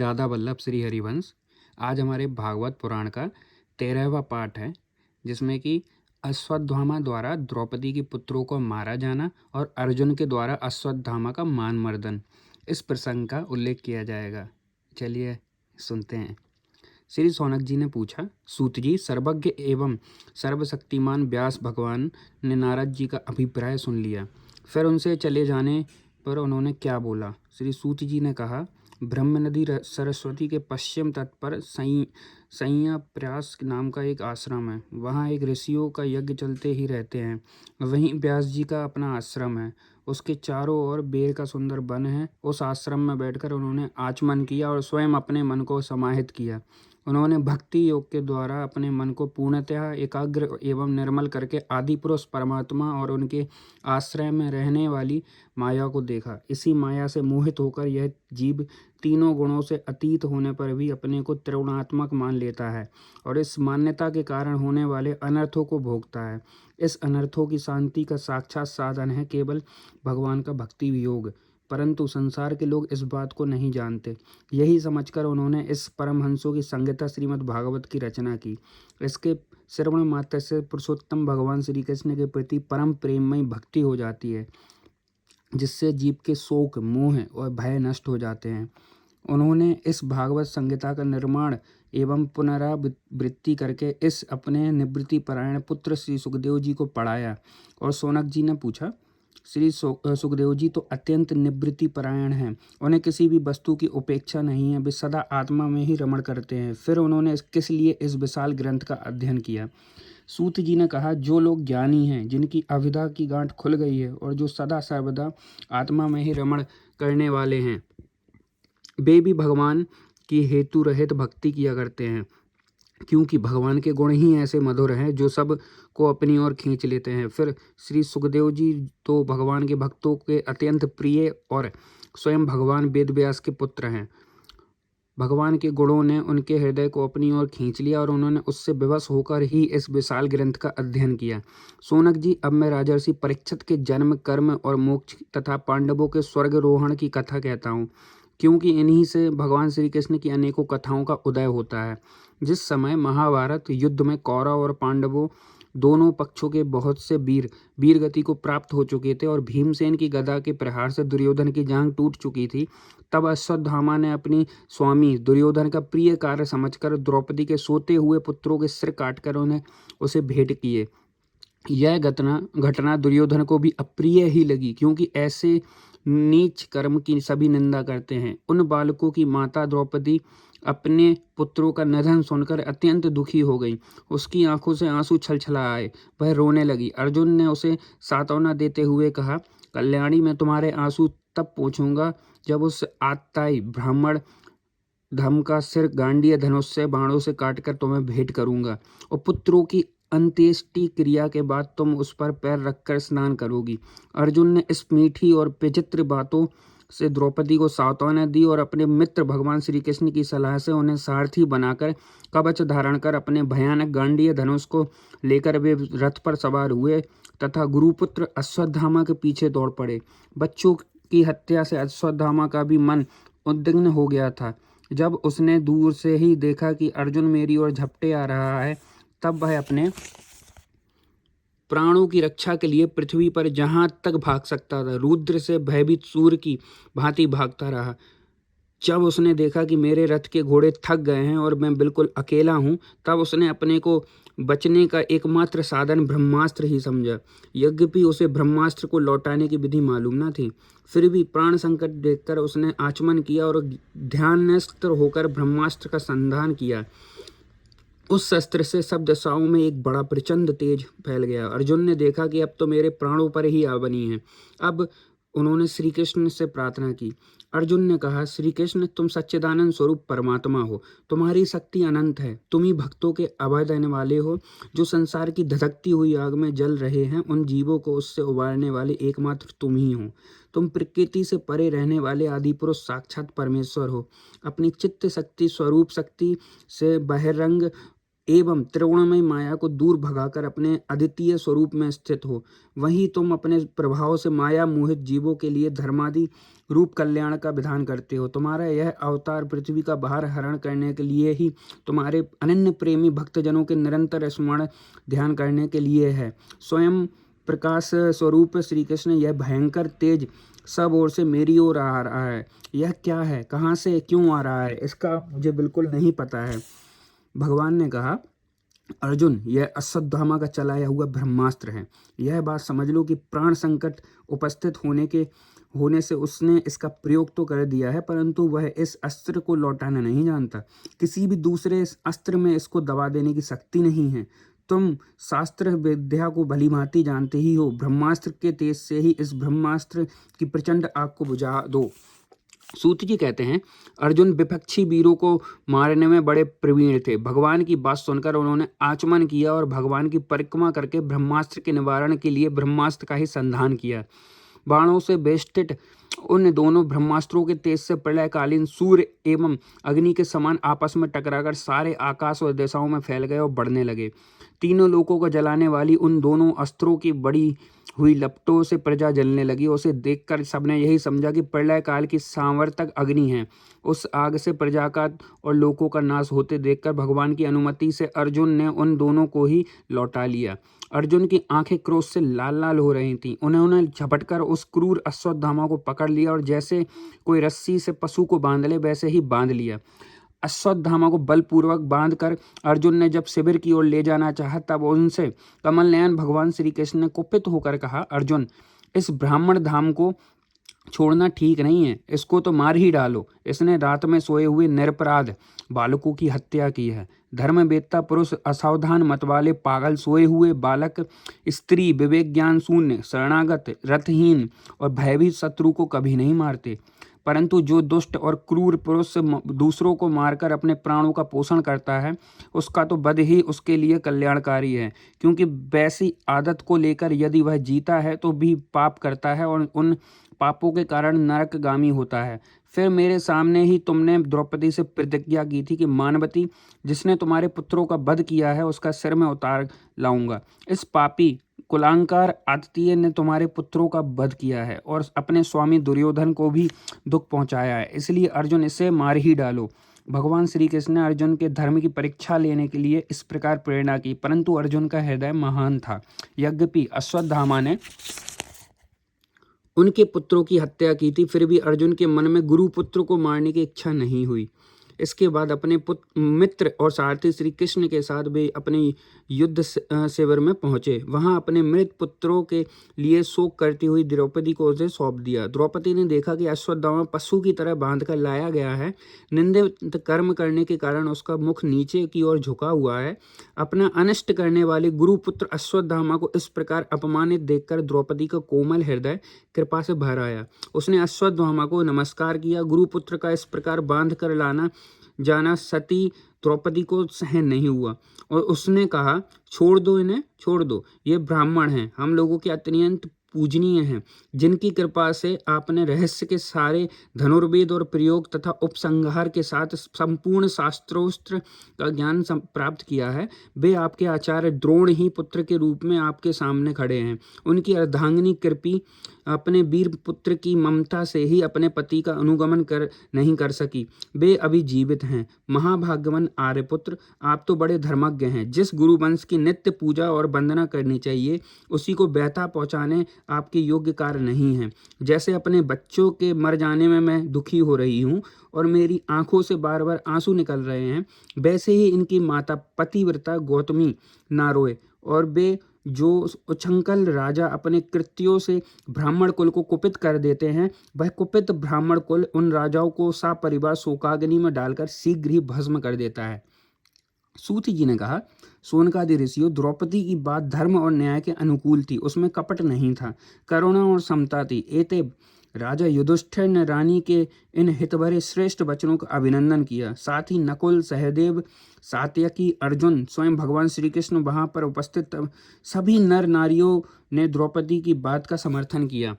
राधा वल्लभ श्री हरिवंश। आज हमारे भागवत पुराण का 13वां पाठ है, जिसमें कि अश्वत्थामा द्वारा द्रौपदी के पुत्रों को मारा जाना और अर्जुन के द्वारा अश्वत्थामा का मान मर्दन, इस प्रसंग का उल्लेख किया जाएगा। चलिए सुनते हैं। श्री सौनक जी ने पूछा, सूत जी, सर्वज्ञ एवं सर्वशक्तिमान व्यास भगवान ने नारद जी का अभिप्राय सुन लिया। फिर उनसे चले जाने पर उन्होंने क्या बोला? श्री सूत जी ने कहा, ब्रह्म नदी सरस्वती के पश्चिम तट पर सैया प्रयास नाम का एक आश्रम है। वहाँ एक ऋषियों का यज्ञ चलते ही रहते हैं। वहीं व्यास जी का अपना आश्रम है। उसके चारों ओर बेर का सुंदर वन है। उस आश्रम में बैठकर उन्होंने आचमन किया और स्वयं अपने मन को समाहित किया। उन्होंने भक्ति योग के द्वारा अपने मन को पूर्णतः एकाग्र एवं निर्मल करके आदि पुरुष परमात्मा और उनके आश्रय में रहने वाली माया को देखा। इसी माया से मोहित होकर यह जीव तीनों गुणों से अतीत होने पर भी अपने को त्रिगुणात्मक मान लेता है और इस मान्यता के कारण होने वाले अनर्थों को भोगता है। इस अनर्थों की शांति का साक्षात साधन है केवल भगवान का भक्ति योग, परंतु संसार के लोग इस बात को नहीं जानते। यही समझकर उन्होंने इस परमहंसों की संहिता श्रीमद् भागवत की रचना की। इसके श्रवण मात्र से पुरुषोत्तम भगवान श्री कृष्ण के प्रति परम प्रेममयी भक्ति हो जाती है, जिससे जीव के शोक, मोह और भय नष्ट हो जाते हैं। उन्होंने इस भागवत संहिता का निर्माण एवं पुनरावृत्ति करके इस अपने निवृत्ति परायण पुत्र श्री सुखदेव जी को पढ़ाया। और सौनक जी ने पूछा, श्री सुखदेव जी तो अत्यंत निवृत्ति परायण हैं। उन्हें किसी भी वस्तु की उपेक्षा नहीं है। वे सदा आत्मा में ही रमण करते हैं। फिर उन्होंने किस लिए इस विशाल ग्रंथ का अध्ययन किया? सूत जी ने कहा, जो लोग ज्ञानी हैं, जिनकी अविद्या की गांठ खुल गई है और जो सदा सर्वदा आत्मा में ही रमण करने वाले हैं, वे भी भगवान की हेतु रहित भक्ति किया करते हैं, क्योंकि भगवान के गुण ही ऐसे मधुर हैं जो सब को अपनी ओर खींच लेते हैं। फिर श्री सुखदेव जी तो भगवान के भक्तों के अत्यंत प्रिय और स्वयं भगवान वेद व्यास के पुत्र हैं। भगवान के गुणों ने उनके हृदय को अपनी ओर खींच लिया और उन्होंने उससे विवश होकर ही इस विशाल ग्रंथ का अध्ययन किया। सौनक जी, अब मैं राजर्षि परीक्षित के जन्म, कर्म और मोक्ष तथा पांडवों के स्वर्गरोहण की कथा कहता हूँ, क्योंकि इन्हीं से भगवान श्री कृष्ण की अनेकों कथाओं का उदय होता है। जिस समय महाभारत युद्ध में कौरव और पांडवों दोनों पक्षों के बहुत से वीर गति को प्राप्त हो चुके थे और भीमसेन की गदा के प्रहार से दुर्योधन की जांघ टूट चुकी थी, तब अश्वत्थामा ने अपनी स्वामी दुर्योधन का प्रिय कार्य समझकर द्रौपदी के सोते हुए पुत्रों के सिर काटकर उन्हें उसे भेंट किए। यह घटना दुर्योधन को भी अप्रिय ही लगी, क्योंकि ऐसे नीच कर्म की सभी निंदा करते हैं। उन बालकों की माता द्रौपदी अपने पुत्रों का निधन सुनकर अत्यंत दुखी हो गई। उसकी आंखों से आंसू छलछला आए। वह रोने लगी। अर्जुन ने उसे सांत्वना देते हुए कहा, कल्याणी, मैं तुम्हारे आंसू तब पोंछूंगा जब उस आतताई ब्राह्मण धम का सिर गांडीय धनुष से बाणों से काटकर तुम्हें भेंट करूंगा और पुत्रों की अंत्येष्टि क्रिया के बाद तुम उस पर पैर रखकर स्नान करोगी। अर्जुन ने इस मीठी और विचित्र बातों से द्रौपदी को सांत्वना दी और अपने मित्र भगवान श्री कृष्ण की सलाह से उन्हें सारथी बनाकर कवच धारण कर अपने भयानक गांडीय धनुष को लेकर वे रथ पर सवार हुए तथा गुरुपुत्र अश्वत्थामा के पीछे दौड़ पड़े। बच्चों की हत्या से अश्वत्थामा का भी मन उद्विग्न हो गया था। जब उसने दूर से ही देखा कि अर्जुन मेरी ओर झपटे आ रहा है, तब वह अपने प्राणों की रक्षा के लिए पृथ्वी पर जहां तक भाग सकता था रुद्र से भयभीत सूर्य की भांति भागता रहा। जब उसने देखा कि मेरे रथ के घोड़े थक गए हैं और मैं बिल्कुल अकेला हूं, तब उसने अपने को बचने का एकमात्र साधन ब्रह्मास्त्र ही समझा। यद्यपि उसे ब्रह्मास्त्र को लौटाने की विधि मालूम न थी, फिर भी प्राण संकट देखकर उसने आचमन किया और ध्यानस्थ होकर ब्रह्मास्त्र का संधान किया। उस शस्त्र से सब दशाओं में एक बड़ा प्रचंड तेज फैल गया। अर्जुन ने देखा कि अब तो मेरे प्राणों पर ही आ बनी है। अब उन्होंने श्री कृष्ण से प्रार्थना की। अर्जुन ने कहा, श्री कृष्ण, तुम सच्चिदानंद स्वरूप परमात्मा हो। तुम्हारी शक्ति अनंत है। तुम ही भक्तों के अभय देने वाले हो। जो संसार की धधकती हुई आग में जल रहे हैं, उन जीवों को उससे उबारने वाले एकमात्र तुम ही हो। तुम प्रकृति से परे रहने वाले आदि पुरुष साक्षात परमेश्वर हो। अपनी चित्त शक्ति, स्वरूप शक्ति से बहिरंग एवं त्रिगुणमय माया को दूर भगाकर अपने अद्वितीय स्वरूप में स्थित हो। वहीं तुम अपने प्रभाव से माया मोहित जीवों के लिए धर्मादि रूप कल्याण का विधान करते हो। तुम्हारा यह अवतार पृथ्वी का भार हरण करने के लिए ही, तुम्हारे अनन्य प्रेमी भक्तजनों के निरंतर स्मरण ध्यान करने के लिए है। स्वयं प्रकाश स्वरूप श्री कृष्ण यह भयंकर तेज सब ओर से मेरी ओर आ रहा है। यह क्या है, कहाँ से क्यों आ रहा है, इसका मुझे बिल्कुल नहीं पता है। भगवान ने कहा, अर्जुन, यह अश्वत्थामा का चलाया हुआ ब्रह्मास्त्र है। यह बात समझ लो कि प्राण संकट उपस्थित होने से उसने इसका प्रयोग तो कर दिया है, परंतु वह इस अस्त्र को लौटाना नहीं जानता। किसी भी दूसरे इस अस्त्र में इसको दबा देने की शक्ति नहीं है। तुम शास्त्र विद्या को भलीभांति जानते ही हो। ब्रह्मास्त्र के तेज से ही इस ब्रह्मास्त्र की प्रचंड आग को बुझा दो। सूत जी कहते हैं, अर्जुन विपक्षी वीरों को मारने में बड़े प्रवीण थे। भगवान की बात सुनकर उन्होंने आचमन किया और भगवान की परिक्रमा करके ब्रह्मास्त्र के निवारण के लिए ब्रह्मास्त्र का ही संधान किया। बाणों से बेष्टित उन दोनों ब्रह्मास्त्रों के तेज से प्रलयकालीन सूर्य एवं अग्नि के समान आपस में टकराकर सारे आकाश और दिशाओं में फैल गए और बढ़ने लगे। तीनों लोकों को जलाने वाली उन दोनों अस्त्रों की बड़ी हुई लपटों से प्रजा जलने लगी। उसे देखकर सबने यही समझा कि प्रलय काल की सांवर्तक अग्नि है। उस आग से प्रजा का और लोकों का नाश होते देखकर भगवान की अनुमति से अर्जुन ने उन दोनों को ही लौटा लिया। अर्जुन की आंखें क्रोध से लाल लाल हो रही थीं। उन्होंने झपटकर उस क्रूर अश्वत्थामा को पकड़ लिया और जैसे कोई रस्सी से पशु को बांध ले वैसे ही बांध लिया। अश्वत्थामा को बलपूर्वक बांधकर अर्जुन ने जब शिविर की ओर ले जाना चाहा, तब उनसे कमल नयन भगवान श्री कृष्ण ने कुपित होकर कहा, अर्जुन, इस ब्राह्मण धाम को छोड़ना ठीक नहीं है, इसको तो मार ही डालो। इसने रात में सोए हुए निरपराध बालकों की हत्या की है। धर्मवेत्ता पुरुष, असावधान मतवाले, पागल, सोए हुए बालक, स्त्री, विवेक ज्ञान शून्य, शरणागत, रथहीन और भयभीत शत्रु को कभी नहीं मारते, परंतु जो दुष्ट और क्रूर पुरुष दूसरों को मारकर अपने प्राणों का पोषण करता है, उसका तो वध ही उसके लिए कल्याणकारी है, क्योंकि वैसी आदत को लेकर यदि वह जीता है तो भी पाप करता है और उन पापों के कारण नरकगामी होता है। फिर मेरे सामने ही तुमने द्रौपदी से प्रतिज्ञा की थी कि मानवती, जिसने तुम्हारे पुत्रों का वध किया है, उसका सिर मैं उतार लाऊंगा। इस पापी कुलांकार आदित्य ने तुम्हारे पुत्रों का वध किया है और अपने स्वामी दुर्योधन को भी दुख पहुंचाया है, इसलिए अर्जुन, इसे मार ही डालो। भगवान श्री कृष्ण ने अर्जुन के धर्म की परीक्षा लेने के लिए इस प्रकार प्रेरणा की, परंतु अर्जुन का हृदय महान था। यद्यपि अश्वत्थामा ने उनके पुत्रों की हत्या की थी, फिर भी अर्जुन के मन में गुरुपुत्र को मारने की इच्छा नहीं हुई। इसके बाद अपने मित्र और सारथी श्री कृष्ण के साथ वे अपने युद्ध शिविर में पहुंचे। वहां अपने मृत पुत्रों के लिए शोक करती हुई द्रौपदी को उसे सौंप दिया। द्रौपदी ने देखा कि अश्वत्थामा पशु की तरह बांधकर लाया गया है। निंदित कर्म करने के कारण उसका मुख नीचे की ओर झुका हुआ है। अपना अनिष्ट करने वाले गुरुपुत्र अश्वत्थामा को इस प्रकार अपमानित देखकर द्रौपदी का कोमल हृदय कृपा से भर आया। उसने अश्वत्थामा को नमस्कार किया। गुरुपुत्र का इस प्रकार बांध कर लाना जाना सती द्रौपदी को सहन नहीं हुआ और उसने कहा, छोड़ दो इन्हें, छोड़ दो, ये ब्राह्मण हैं, हम लोगों के अत्यंत पूजनीय हैं, जिनकी कृपा से आपने रहस्य के सारे धनुर्वेद और प्रयोग तथा उपसंहार के साथ संपूर्ण शास्त्रोस्त्र का ज्ञान प्राप्त किया है। वे आपके आचार्य द्रोण ही पुत्र के रूप में आपके सामने खड़े हैं। उनकी अर्धांगिनी कृपी अपने वीर पुत्र की ममता से ही अपने पति का अनुगमन नहीं कर सकी। वे अभी जीवित हैं। महाभाग्यवान आर्यपुत्र, आप तो बड़े धर्मज्ञ हैं। जिस गुरुवंश की नित्य पूजा और वंदना करनी चाहिए, उसी को व्यथा पहुंचाने आपके योग्य कार्य नहीं है। जैसे अपने बच्चों के मर जाने में मैं दुखी हो रही हूँ और मेरी आंखों से बार बार आंसू निकल रहे हैं, वैसे ही इनकी माता पतिव्रता गौतमी ना रोए और वे जो उच्छृंखल राजा अपने कृत्यों से ब्राह्मण कुल को कुपित कर देते हैं, वह कुपित ब्राह्मण कुल उन राजाओं को सपरिवार शोकाग्नि में डालकर शीघ्र ही भस्म कर देता है। सूत जी ने कहा, सोनकादि ऋषियों, द्रौपदी की बात धर्म और न्याय के अनुकूल थी, उसमें कपट नहीं था, करुणा और समता थी। एते राजा युधिष्ठिर ने रानी के इन हितभरे श्रेष्ठ वचनों का अभिनंदन किया। साथ ही नकुल, सहदेव, सात्यकी, अर्जुन, स्वयं भगवान श्री कृष्ण वहां पर उपस्थित सभी नर नारियों ने द्रौपदी की बात का समर्थन किया।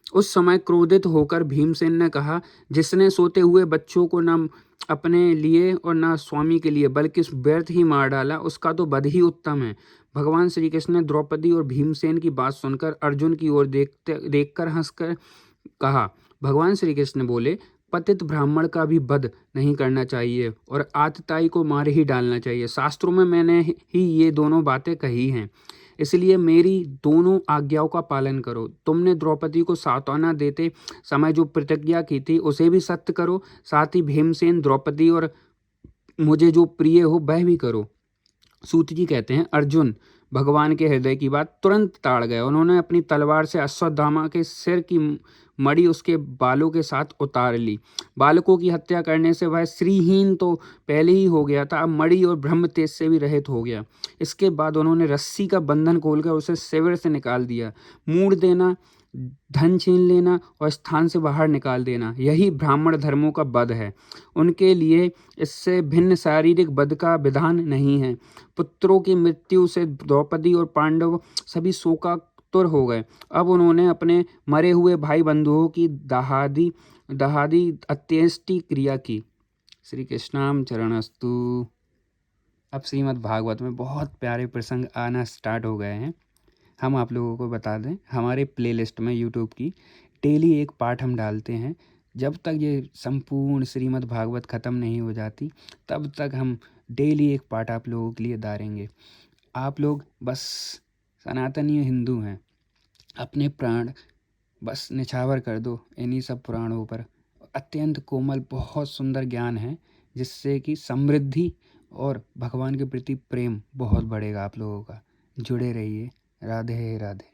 उस समय क्रोधित होकर भीमसेन ने कहा, जिसने सोते हुए बच्चों को न अपने लिए और न स्वामी के लिए बल्कि व्यर्थ ही मार डाला, उसका तो वध ही उत्तम है। भगवान श्री कृष्ण ने द्रौपदी और भीमसेन की बात सुनकर अर्जुन की ओर देखकर हंसकर कहा। भगवान श्री कृष्ण बोले, पतित ब्राह्मण का भी वध नहीं करना चाहिए और आतताई को मार ही डालना चाहिए। शास्त्रों में मैंने ही ये दोनों बातें कही हैं, इसलिए मेरी दोनों आज्ञाओं का पालन करो। तुमने द्रौपदी को सांत्वना देते समय जो प्रतिज्ञा की थी उसे भी सत्य करो, साथ ही भीमसेन, द्रौपदी और मुझे जो प्रिय हो वह भी करो। सूत जी कहते हैं, अर्जुन भगवान के हृदय की बात तुरंत ताड़ गए। उन्होंने अपनी तलवार से अश्वत्थामा के सिर की मड़ी उसके बालों के साथ उतार ली। बालकों की हत्या करने से वह श्रीहीन तो पहले ही हो गया था, अब मड़ी और ब्रह्म तेज से भी रहित हो गया। इसके बाद उन्होंने रस्सी का बंधन खोलकर उसे शिविर से निकाल दिया। मूड़ देना, धन छीन लेना और स्थान से बाहर निकाल देना, यही ब्राह्मण धर्मों का वध है। उनके लिए इससे भिन्न शारीरिक वध का विधान नहीं है। पुत्रों की मृत्यु से द्रौपदी और पांडव सभी शोकातुर हो गए। अब उन्होंने अपने मरे हुए भाई बंधुओं की दहादी दहादी अंत्येष्टि क्रिया की। श्री कृष्णाम चरणस्तु। अब श्रीमद् भागवत में बहुत प्यारे प्रसंग आना स्टार्ट हो गए हैं। हम आप लोगों को बता दें, हमारे प्लेलिस्ट में यूट्यूब की डेली एक पाठ हम डालते हैं। जब तक ये संपूर्ण श्रीमद् भागवत ख़त्म नहीं हो जाती तब तक हम डेली एक पाठ आप लोगों के लिए डालेंगे। आप लोग बस सनातनी हिंदू हैं, अपने प्राण बस निछावर कर दो इन्हीं सब पुराणों पर। अत्यंत कोमल बहुत सुंदर ज्ञान है, जिससे कि समृद्धि और भगवान के प्रति प्रेम बहुत बढ़ेगा आप लोगों का। जुड़े रहिए। राधे राधे।